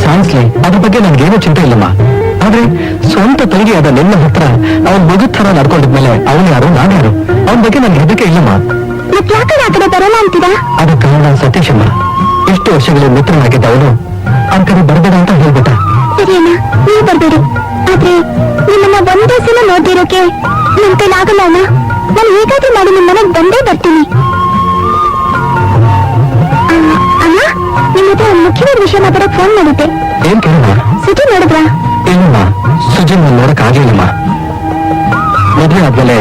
ಸಾಯಿಸ್ಲಿ, ಅದ್ರ ಬಗ್ಗೆ ನನ್ಗೇನೂ ಚಿಂತೆ ಇಲ್ಲಮ್ಮ. ಆದ್ರೆ ಸ್ವಂತ ತಂಗಿಯಾದ ನಿನ್ನ ಹತ್ರ ಅವನ್ ಮಗುದ್ ಥರ ನಡ್ಕೊಂಡಿದ್ಮೇಲೆ ಅವನು ಯಾರು, ನಾನು ಯಾರು, ಅವನ ಬಗ್ಗೆ ನನ್ಗೆ ಹೆದರಿಕೆ ಇಲ್ಲಮ್ಮ. ಯಾಕೆ ಬರೋಲ್ಲ ಅಂತೀರಾ? ಅದು ಕಾರಣ ಸತೀಶಮ್ಮ. ಎಷ್ಟು ವರ್ಷಗಳ ಮಿತ್ರನಾಗಿದ್ದ ಅವನು ಅವನ ಕಡೆ ಬರ್ಬೇಡ ಅಂತ ಹೇಳ್ಬಿಟ್ಟ. ಸರಿ ಅಣ್ಣ, ನೀವು ಬರ್ಬೇಡಿ. ಆದ್ರೆ ನಿಮ್ಮನ್ನ ಒಂದೇ ಸಲ ನೋಡ್ದಿರೋಕೆ ನಿಮ್ ಕೈಲಾಗಲ್ಲ ಅಣ್ಣ. ನಾನು ಹೇಗಾದ್ರೂ ಮಾಡಿ ನಿಮ್ ಮನೆಗೆ ಬಂದೇ ಬರ್ತೀನಿ. ಅಣ್ಣ, ನಿಮ್ಮ ಹತ್ರ ಒಂದು ಮುಖ್ಯವಾದ ವಿಷಯ ಮಾತಾಡಕ್ ಫೋನ್ ಮಾಡಿದ್ದೆ. ಏನ್ ಕೇಳಮ್ಮ? ಸುಜಿ ನೋಡಿದ್ರಾ? ಇಲ್ಲಮ್ಮ, ಸುಜಿ ನಾನು ನೋಡಕ್ ಆಗ್ಲಿಲ್ಲಮ್ಮ. ಮದ್ವೆ ಆದ್ಮೇಲೆ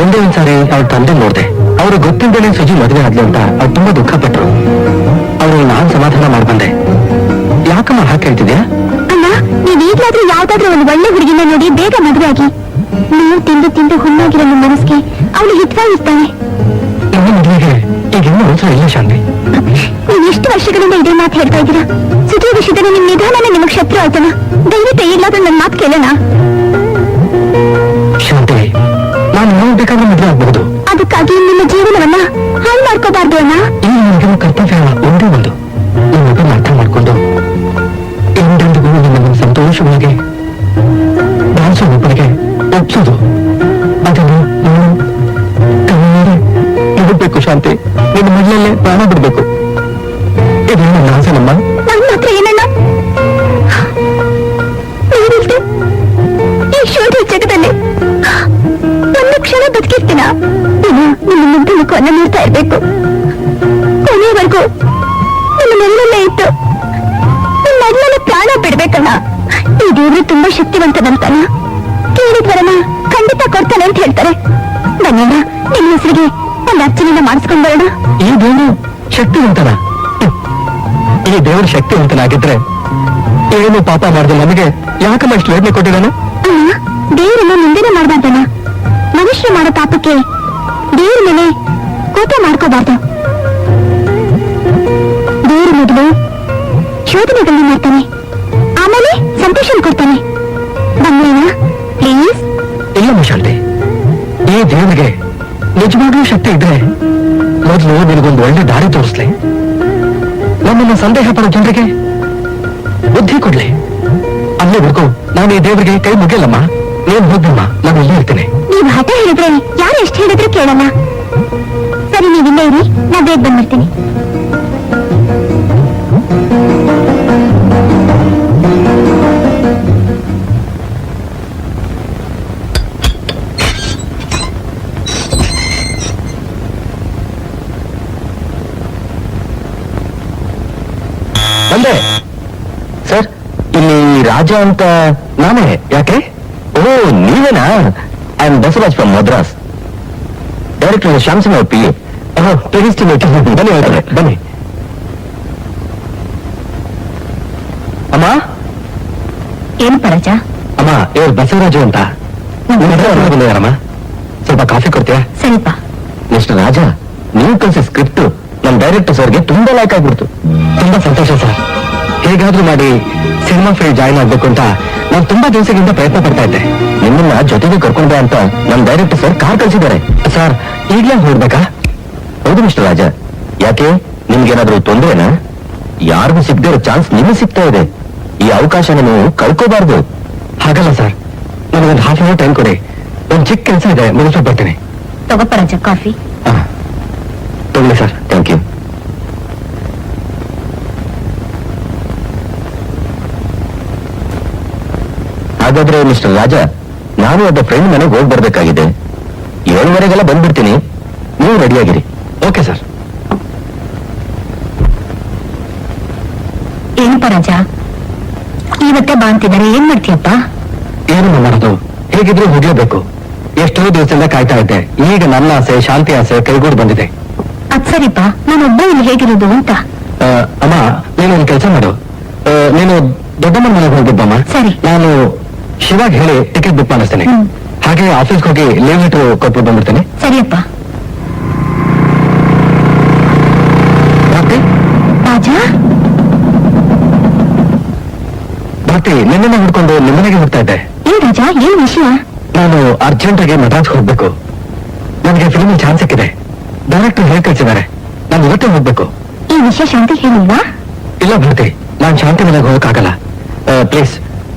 ಒಂದೇ ಒಂದ್ಸಾರಿ ಅವ್ರ ತಂದೆ ನೋಡ್ದೆ. ಅವ್ರು ಗೊತ್ತಿದ್ದೇನೆ ಸುಜಿ ಮದ್ವೆ ಆದ್ಲು ಅಂತ ಅವ್ರು ತುಂಬಾ ದುಃಖ ಪಟ್ರು. ಅವ್ರನ್ನ ನಾನ್ ಸಮಾಧಾನ ಮಾಡ್ಬಂದೆ. ಯಾಕಮ್ಮ ಹಾಗೆ ಹೇಳ್ತಿದ್ಯಾ? ಅಣ್ಣ, ನೀವ್ ಈಗ್ಲಾದ್ರೂ ಯಾವ್ದಾದ್ರೂ ಒಂದು ಒಳ್ಳೆ ಹುಡುಗಿನ ನೋಡಿ ಬೇಗ ಮದುವೆ ಆಗಿ. ನೀವು ತಿಂದು ತಿಂದು ಹುಣ್ಣಾಗಿರೋ ನಿಮ್ಮ ಮನಸ್ಸಿಗೆ ಅವಳು ಹಿತವಾಗಿರ್ತಾನೆ. ನನ್ನ ಮದುವೆಗೆ ಈಗ ಇನ್ನೂ ಅವಸರ ಇಲ್ಲ ಶಾಂತಿ. ನೀವು ಎಷ್ಟು ವರ್ಷಗಳಿಂದ ಇದೇ ಮಾತು ಹೇಳ್ತಾ ಇದ್ದೀರಾ? ಸುಜಿ ವಿಷಯದಲ್ಲಿ ನಿಮ್ ನಿಧಾನನೇ ನಿಮಗ್ ಶತ್ರು ಆಯ್ತನ. ದಯವಿಟ್ಟು ಈಗ್ಲಾದ್ರೂ ನನ್ನ ಮಾತು ಕೇಳೋಣ. ಶಾಂತಿ, ನಾನು ನೋಡ್ಬೇಕಾದ್ರೆ ಮದುವೆ ಆಗ್ಬಹುದು. ಅದಕ್ಕಾಗಿ ನಿಮ್ಮ ಜೀವನವನ್ನ ಹಾಳು ಮಾಡ್ಕೋಬಾರ್ದು ಅಣ್ಣ. ಈಗ ನನಗಿರೋ ಕರ್ತವ್ಯ ಒಂದೇ ಒಂದು, ಈ ಮಗನ ಅರ್ಥ ಮಾಡ್ಕೊಂಡು ಎಂದೆಂದಿಗೂ ನಿಮ್ಮನ್ನು ಸಂತೋಷವಾಗಿ ಬಾಳಿಸೋ ಒಬ್ಬರಿಗೆ ಒಪ್ಸೋದು. ಅದನ್ನು ನಾನು ಕಣ್ಣೀರೇ ಇಡಬೇಕು. ಶಾಂತಿ, ನಿನ್ನ ಮೊದಲಲ್ಲೇ ಪ್ರಾಣ ಬಿಡ್ಬೇಕು. ಇದು ನನ್ನ ಆಸೆನಮ್ಮ. ನನ್ನ ಹತ್ರ ಏನಣ್ಣ? ನೀವಿಲ್ದೆ ಈ ಶೋಧ ಜಗದಲ್ಲಿ ಒಂದು ಕ್ಷಣ ಬದುಕಿರ್ತೀನ? ನೀನು ನಿಮ್ಮ ಮುದ್ದು ಮುಖವನ್ನ ನೋಡ್ತಾ ಇರ್ಬೇಕು. ಕೊನೆಯವರೆಗೂ ನಿಮ್ಮ ನೆರಳಲ್ಲೇ ಇತ್ತು ನಿಮ್ಮ ಮೊದಲನೇ ಪ್ರಾಣ ಬಿಡ್ಬೇಕಣ್ಣ. ಈ ದೇವರು ತುಂಬಾ ಶಕ್ತಿವಂತನಂತಾನ. ಕೇಳಿದ್ವರನ್ನ ಖಂಡಿತ ಕೊಡ್ತಾನೆ ಅಂತ ಹೇಳ್ತಾರೆ. ಬನ್ನಿಣ್ಣ, ನಿಮ್ಮ ಹೆಸರಿಗೆ ಒಂದು ಅರ್ಚನೆನ ಮಾಡಿಸ್ಕೊಂಡ್ ಬರೋಣ. ಈ ದೇವರು ಶಕ್ತಿವಂತನ? ಈ ದೇವರು ಶಕ್ತಿವಂತನಾಗಿದ್ರೆ ಏನು ಪಾಪ ಮಾಡಿದ ನಮಗೆ ಯಾಕಮ್ಮ ಇಷ್ಟು ವೇದನೆ ಕೊಟ್ಟಿದ್ದಾನೆ? ಅಣ್ಣ, ದೇವರನ್ನ ನಿಂದನೆ ಮಾಡಬಾರ್ದಣ್ಣ. ಮನುಷ್ಯ ಮಾಡೋ ಪಾಪಕ್ಕೆ ದೇವರ ಮೇಲೆ ಕೋಪ ಮಾಡ್ಕೋಬಾರ್ದು. ದೇವರ ಮೊದಲು ಶೋಧನೆಗಳನ್ನ ಮಾಡ್ತಾನೆ, ಆಮೇಲೆ ಸಂತೋಷ ಕೊಡ್ತಾನೆ. ಬನ್ನಿಣ್ಣ, ಪ್ಲೀಸ್. ಇಲ್ಲ ಶಾಂತಿ, ಈ ದೇವರಿಗೆ ನಿಜವಾಗ್ಲೂ ಶಕ್ತಿ ಇದ್ರೆ ಮೊದಲು ನಿನಗೊಂದು ಒಳ್ಳೆ ದಾರಿ ತೋರಿಸ್ಲಿ. ನಮ್ಮನ್ನ ಸಂದೇಹ ಪಡೋ ಜನರಿಗೆ ಬುದ್ಧಿ ಕೊಡ್ಲಿ. ಅಲ್ಲಿವರೆಗೂ ನಾನು ಈ ದೇವರಿಗೆ ಕೈ ಮುಗಿಯಲ್ಲಮ್ಮ. ನೀನ್ ಹೋಗಮ್ಮ, ನಾನು ಇಲ್ಲೇ ಇರ್ತೇನೆ. ನೀವು ಹಠ ಹೇಳಿದ್ರೆ ಯಾರು ಎಷ್ಟು ಹೇಳಿದ್ರು ಕೇಳಲ್ಲ. ಸರಿ, ನೀವಿಲ್ಲೇ ಇರಿ, ನಾ ಬೇಗ ಬಂದ್ಬಿಡ್ತೀನಿ. ಬಂದೆ ಸರ್. ಇಲ್ಲಿ ರಾಜ ಅಂತ ನಾನೇ. ಯಾಕೆ? ಓ, ನೀವೇನಾ? I am Basavaraj from Madras. Director Shyamsingh ಅವ್ರ ಪಿ.ಎ. ಬನ್ನಿ ಹೇಳ್ತಾರೆ, ಬನ್ನಿ. ಅಮ್ಮ, ಏನು ಪರಜ? ಅಮ್ಮ, ಇವ್ರು ಬಸವರಾಜು ಅಂತ ಬಂದಿದ್ದಾರಮ್ಮ. ಸ್ವಲ್ಪ ಕಾಫಿ ಕೊಡ್ತೀಯಾ? ಸರಿಪ. ಮಿಸ್ಟರ್ ರಾಜ, ನೀವು ಕಲಿಸಿದ ಸ್ಕ್ರಿಪ್ಟ್ ನಮ್ಮ ಡೈರೆಕ್ಟರ್ ಸರ್ಗೆ ತುಂಬಾ ಲೈಕ್ ಆಗ್ಬಿಡ್ತು. ತುಂಬಾ ಸಂತೋಷ ಸರ್. ಹೇಗಾದ್ರೂ ಮಾಡಿ ಸಿನಿಮಾ ಫೀಲ್ಡ್ ಜಾಯಿನ್ ಆಗ್ಬೇಕು ಅಂತ ನಾನು ತುಂಬಾ ದಿವಸದಿಂದ ಪ್ರಯತ್ನ ಪಡ್ತಾ ಇದ್ದೆ. ನಿಮ್ಮನ್ನ ಜೊತೆಗೆ ಕರ್ಕೊಂಡೆ ಅಂತ ನಮ್ಮ ಡೈರೆಕ್ಟರ್ ಸರ್ ಕಾರ್ ಕಳಿಸಿದ್ದಾರೆ. ಸರ್, ಈಗ್ಲೇ ಹೊರಡ್ಬೇಕಾ? ಹೌದು ಮಿಸ್ಟರ್ ರಾಜ. ಯಾಕೆ, ನಿಮ್ಗೇನಾದ್ರೂ ತೊಂದ್ರೆನಾ? ಯಾರಿಗೂ ಸಿಗದೆ ಇರೋ ಚಾನ್ಸ್ ನಿಮಗೆ ಸಿಗ್ತಾ ಇದೆ. ಈ ಅವಕಾಶನ ನೀವು ಕಳ್ಕೋಬಾರ್ದು. ಹಾಗಲ್ಲ ಸರ್, ನನಗೊಂದು ಹಾಫ್ ಅವರ್ ಟೈಮ್ ಕೊಡಿ. ಒಂದು ಚಿಕ್ಕ ಕೆಲಸ ಇದೆ, ಮುಗಿಸ್ಬಿಟ್ಟು ಬರ್ತೀನಿ. ತಗೋ ಪರಜ, ಕಾಫಿ. ತಗೊಳ್ಳಿ ಸರ್. Thank you. ಹಾಗಾದ್ರೆ ಮಿಸ್ಟರ್ ರಾಜ, ನಾನು ಒಬ್ಬ ಫ್ರೆಂಡ್ ಮನೆಗೆ ಹೋಗಿ ಬರ್ಬೇಕಾಗಿದೆ. 7:30 ಬಂದ್ಬಿಡ್ತೀನಿ. ನೀವು ರೆಡಿಯಾಗಿರಿ. Okay sir. ಏನು ಪರಜ, ಇವತ್ತೇ ಬಾ ಅಂತಿದ್ದಾರೆ, ಏನ್ ಮಾಡ್ತೀಯಪ್ಪ? ಏನು ಮಾಡೋದು, ಹೇಗಿದ್ರು ಹೋಗ್ಲೇಬೇಕು. ಎಷ್ಟೋ ದಿವಸದಿಂದ ಕಾಯ್ತಾ ಇದ್ದೆ. ಈಗ ನನ್ನ ಆಸೆ, ಶಾಂತಿ ಆಸೆ ಕೈಗೂಡ್ ಬಂದಿದೆ. ಅದ್ ಸರಿಪ್ಪ, ನಾನೊಬ್ಬ ಇಲ್ಲಿ ಹೇಗಿರೋದು ಅಂತ. ಅಮ್ಮ, ನೀನು ಒಂದು ಕೆಲಸ ಮಾಡು. ನೀನು ದೊಡ್ಡಮ್ಮನ ಮನೆಗೆ ಹೋಗ್ಬಿದ್ದಮ್ಮ. ಸರಿ. ನಾನು ಶಿವಾಗ ಹೇಳಿ ಟಿಕೆಟ್ ಬುಕ್ ಮಾಡಿಸ್ತೇನೆ. ಹಾಗೆ ಆಫೀಸ್ಗೆ ಹೋಗಿ ಲೀವ್ ಲೆಟರ್ ಕೊಟ್ಬಿಟ್ಟು ಬಂದ್ಬಿಡ್ತೇನೆ. ಸರಿಯಪ್ಪ. ರಾಜ, ಭಾರತಿ, ನಿನ್ನೆ ಹುಡ್ಕೊಂಡು ನಿಮ್ಮನೆಗೆ ಹೋಗ್ತಾ ಇದ್ದೆ. ಏನ್ ರಾಜ, ಏನ್ ವಿಷಯ? ನಾನು ಅರ್ಜೆಂಟಾಗಿ ಮದ್ರಾಸ್ ಹೋಗ್ಬೇಕು. ನನಗೆ ಫಿಲ್ಮ್ ಚಾನ್ಸ್ ಸಿಕ್ಕಿದೆ. ಡೈರೆಕ್ಟರ್ ಹೇಳಿ ಕಳ್ಸಿದ್ದಾರೆ. ನಾನು ಇವತ್ತೇ ಹೋಗ್ಬೇಕು. ಈ ವಿಷಯ ಶಾಂತಿ ಹೇಳಿಲ್ವಾ? ಇಲ್ಲ ಭಾರತಿ, ನಾನ್ ಶಾಂತಿ ಮನೆಗೆ ಹೋಗಕ್ಕಾಗಲ್ಲ. ಪ್ಲೀಸ್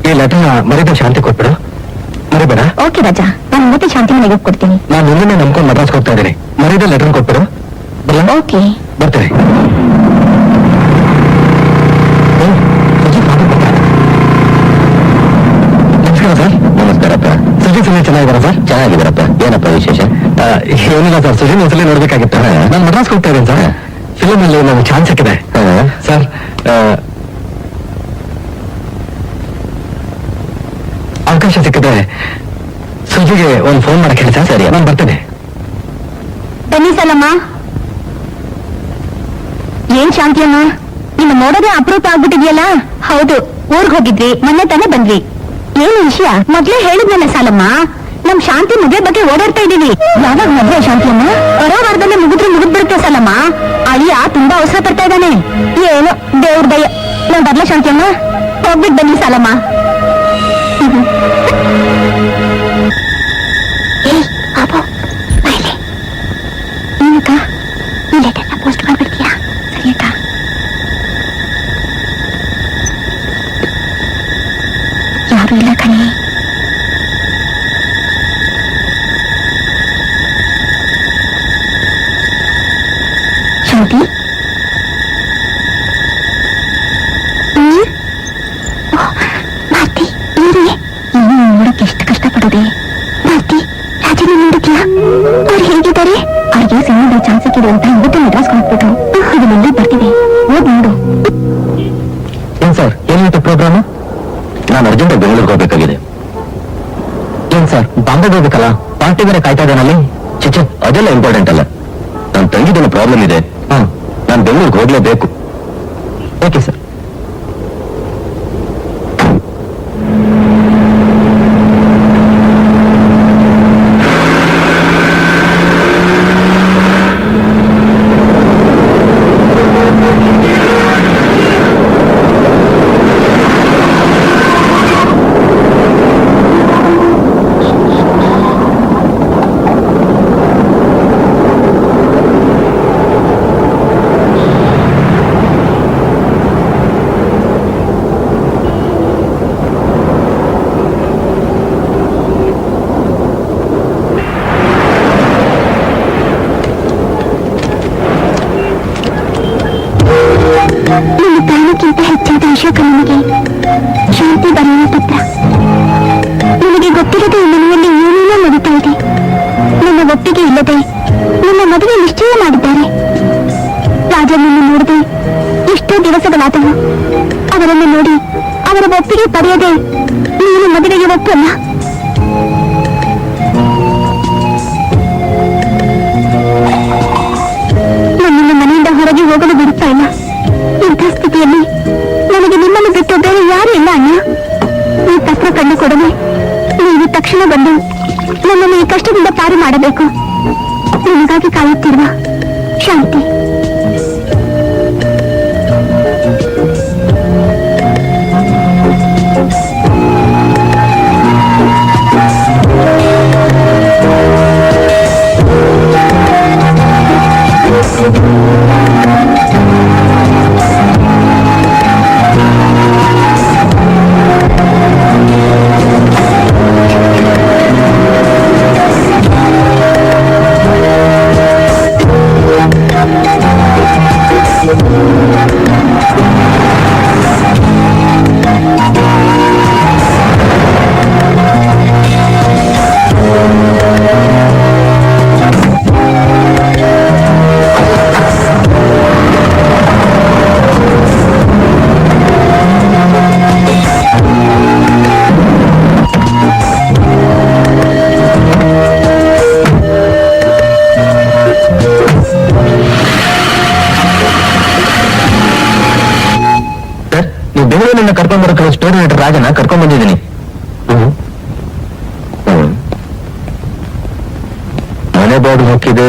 ಈ ಲೆಟರ್ನ ಮರಿದ ಶಾಂತಿ ಕೊಟ್ಬಿಡು. ಮರಿಬೇಡ. ಓಕೆ ರಾಜಾ, ನಾನು ಮತ್ತೆ ಶಾಂತಿ ಮನೆಗೆ ಹೋಗ್ಕೊಡ್ತೀನಿ. ನಾನು ನಿನ್ನೆ ನಂಬ್ಕೊಂಡು ಮದ್ರಾಸ್ ಹೋಗ್ತಾ ಇದ್ದೀನಿ. ಮರಿದ ಲೆಟರ್ ಕೊಟ್ಬಿಡು. ಬರಲ್ಲ? ಓಕೆ, ಬರ್ತೇನೆ. ನಮಸ್ಕಾರ ಸರ್. ನಮಸ್ಕಾರಪ್ಪ. ಸುಜಿತ್ ಸುಮ್ಮನೆ ಚೆನ್ನಾಗಿದ್ದಾರಾ ಸರ್? ಚೆನ್ನಾಗಿದ್ದಾರಪ್ಪ. ಏನಪ್ಪ ವಿಶೇಷ? ಏನಿಲ್ಲ ಸರ್, ಸುಜಿತ್ ಒಂದ್ಸಲ ನೋಡ್ಬೇಕಾಗಿತ್ತು. ನಾನು ಮದ್ರಾಸ್ ಹೋಗ್ತಾ ಇದ್ದೇನೆ ಸರ್. ಫಿಲಮ್ ಅಲ್ಲಿ ನನಗೆ ಚಾನ್ಸ್ ಸಿಕ್ಕಿದೆ ಸರ್. ಅವಕಾಶ ಸಿಕ್ಕಿದೆ. ಸುಜಿಗೆ ಒಂದು ಫೋನ್ ಮಾಡಕ್ಕೆ ಹೇಳಿ ಸರ್. ಸರಿ, ನಾನು ಬರ್ತೇನೆ. ಬನ್ನಿ ಸಲಮ್ಮ. ಏನ್ ಶಾಂತಿಯಮ್ಮ, ನಿಮ್ಮ ನೋಡೋದೇ ಅಪರೂಪ ಆಗ್ಬಿಟ್ಟಿದ್ಯಲ್ಲ? ಹೌದು, ಊರ್ಗ್ ಹೋಗಿದ್ವಿ, ಮೊನ್ನೆ ತಾನೇ ಬಂದ್ವಿ. ಏನು ವಿಷಯ? ಮೊದ್ಲೇ ಹೇಳಿದ್ನಲ್ಲ ಸಾಲಮ್ಮ, ನಮ್ ಶಾಂತಿ ಮದುವೆ ಬಗ್ಗೆ ಓಡಾಡ್ತಾ ಇದೀವಿ. ಯಾವಾಗ ಮದುವೆ ಶಾಂತಿಯಮ್ಮ? ಬರೋ ವಾರದಲ್ಲೇ ಮುಗಿದ್ಬಿಡುತ್ತೆ ಸಾಲಮ್ಮ. ಅಳಿಯ ತುಂಬಾ ಅವಸರ ಪಡ್ತಾ ಇದ್ದಾನೆ. ಏನು ದೇವ್ರ ದಯ. ನಾನ್ ಬರ್ಲ ಶಾಂತಿಯಮ್ಮ? ಹೋಗ್ಬಿಟ್ಟು ಬನ್ನಿ ಸಾಲಮ್ಮ. ಏನಕ್ಕ, ಈ ಲೆಟರ್ನ ಪೋಸ್ಟ್ ಮಾಡ್ಬಿಡ್ತೀಯಾ? ಸರಿ ಅಕ್ಕ. ಯಾರು ಇಲ್ಲ ಕಣೆ. ಶಾಂತಿ, ಮಾರ್ತಿ, ಇವ್ರಿಗೆ ಇನ್ನು ನೋಡಕ್ಕೆ ಎಷ್ಟು ಕಷ್ಟಪಡೋದೆ. ಮಾರ್ತಿ, ರಾಜನ ನೋಡಿದ್ಯಾ? ಅವ್ರು ಹೇಗಿದ್ದಾರೆ? ಅವ್ರಿಗೆ ಸಿನಿಮಾದ ಚಾನ್ಸ್ ಸಿಕ್ಕಿದೆ ಅಂತ ಇವತ್ತು ಮದ್ರಾಸ್ ಹೋಗ್ಬಿಟ್ಟು ಇದನ್ನೆಲ್ಲ ಬರ್ತಿದೆ, ಹೋಗ್ ನೋಡು. ಏನ್ ಸರ್, ಏನಿತ್ತು ಪ್ರೋಗ್ರಾಮ್? ನಾನು ಅರ್ಜೆಂಟ್ ಬೆಂಗಳೂರಿಗೆ ಹೋಗ್ಬೇಕಾಗಿದೆ. ಏನ್ ಸರ್, ಬಾಂಬೆಗೆ ಹೋಗ್ಬೇಕಲ್ಲ? ಪಾರ್ಟಿ ಬೇರೆ ಕಾಯ್ತಾ ಇದ್ದಾನಲ್ಲಿ. ಚಿಚ್ಚೆ, ಅದೆಲ್ಲ ಇಂಪಾರ್ಟೆಂಟ್ ಅಲ್ಲ. ನನ್ನ ತಂಗಿದೇನೋ ಪ್ರಾಬ್ಲಮ್ ಇದೆ. ನಾನು ಬೆಂಗಳೂರಿಗೆ ಹೋಗ್ಲೇಬೇಕು. Okay sir. ನನ್ನ ಪ್ರಾಣಕ್ಕಿಂತ ಹೆಚ್ಚಾದ ಅಶೋಕ ನನಗೆ ಶಾಂತಿ ಬರೆಯುವ ಪತ್ರ. ನನಗೆ ಗೊತ್ತಿಲ್ಲದೆ ಈ ಮನೆಯಲ್ಲಿ ಏನೇನೋ ನಡೀತಾ ಇದೆ. ನನ್ನ ಒಪ್ಪಿಗೆ ಇಲ್ಲದೆ ನನ್ನ ಮದುವೆ ನಿಶ್ಚಯ ಮಾಡಿದ್ದಾರೆ. ರಾಜನನ್ನು ನೋಡದೆ ಎಷ್ಟೋ ದಿವಸಗಳಾದವು. ಅವರನ್ನು ನೋಡಿ ಅವರ ಒಪ್ಪಿಗೆ ಪಡೆಯದೆ ನೀನು ಮದುವೆಗೆ ಒಪ್ಪಲ್ಲ. ನನ್ನನ್ನು ಮನೆಯಿಂದ ಹೊರಗೆ ಹೋಗಲು ಬಿಡುತ್ತಾ ಇಲ್ಲ. ಇಂಥ ಸ್ಥಿತಿಯಲ್ಲಿ ನನಗೆ ನಿಮ್ಮನ್ನು ಬಿಟ್ಟು ಬೇರೆ ಯಾರು ಇಲ್ಲ ಅಣ್ಣ. ಈ ಪತ್ರ ಕಂಡು ಕೊಡಲು ನೀವು ತಕ್ಷಣ ಬಂದು ನನ್ನನ್ನು ಈ ಕಷ್ಟದಿಂದ ಪಾರು ಮಾಡಬೇಕು. ನಿಮಗಾಗಿ ಕಾಯುತ್ತಿರುವ ಶಾಂತಿ. ಬೆಂಗಳೂರಿನಿಂದ ಕರ್ಕೊಂಡ್ ಬರೋಕೆ ಸ್ಟೋರಿ ರೈಟರ್ ರಾಜನ ಕರ್ಕೊಂಡ್ ಬಂದಿದ್ದೀನಿ. ಮನೆ ಬಾಗಿಲು ಹಾಕಿದೆ,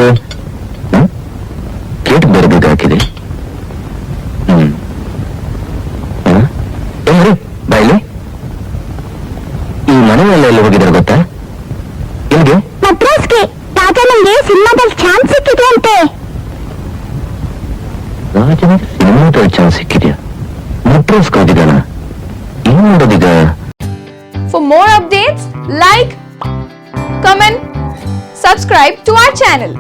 ಗೇಟ್ ಬರಬೇಕು ಹಾಕಿದೆ. ಏನ್ರಿ ಬಾಯ್ಲಿ, ಈ ಮನೆಯಲ್ಲ ಎಲ್ಲಿ ಹೋಗಿದ್ದಾರೆ ಗೊತ್ತಾ? ಎಲ್ಲಿಗೆ? ಮದ್ರಾಸ್ಗೆ. ರಾಜ ನಂಗೆ ಸಿನಿಮಾದಲ್ಲಿ ಚಾನ್ಸ್ ಸಿಕ್ಕಿದೆ ಅಂತೆ. ರಾಜನಿಗೆ ಸಿನಿಮಾದಲ್ಲಿ ಚಾನ್ಸ್ ಸಿಕ್ಕಿದ್ಯಾ? ಸರ್ಪ್ರೈಸ್ ಕಾದಿದ್ದಾನ ಏನ್ ಮಾಡೋದೀಗ? For more updates, like, comment, subscribe to our channel.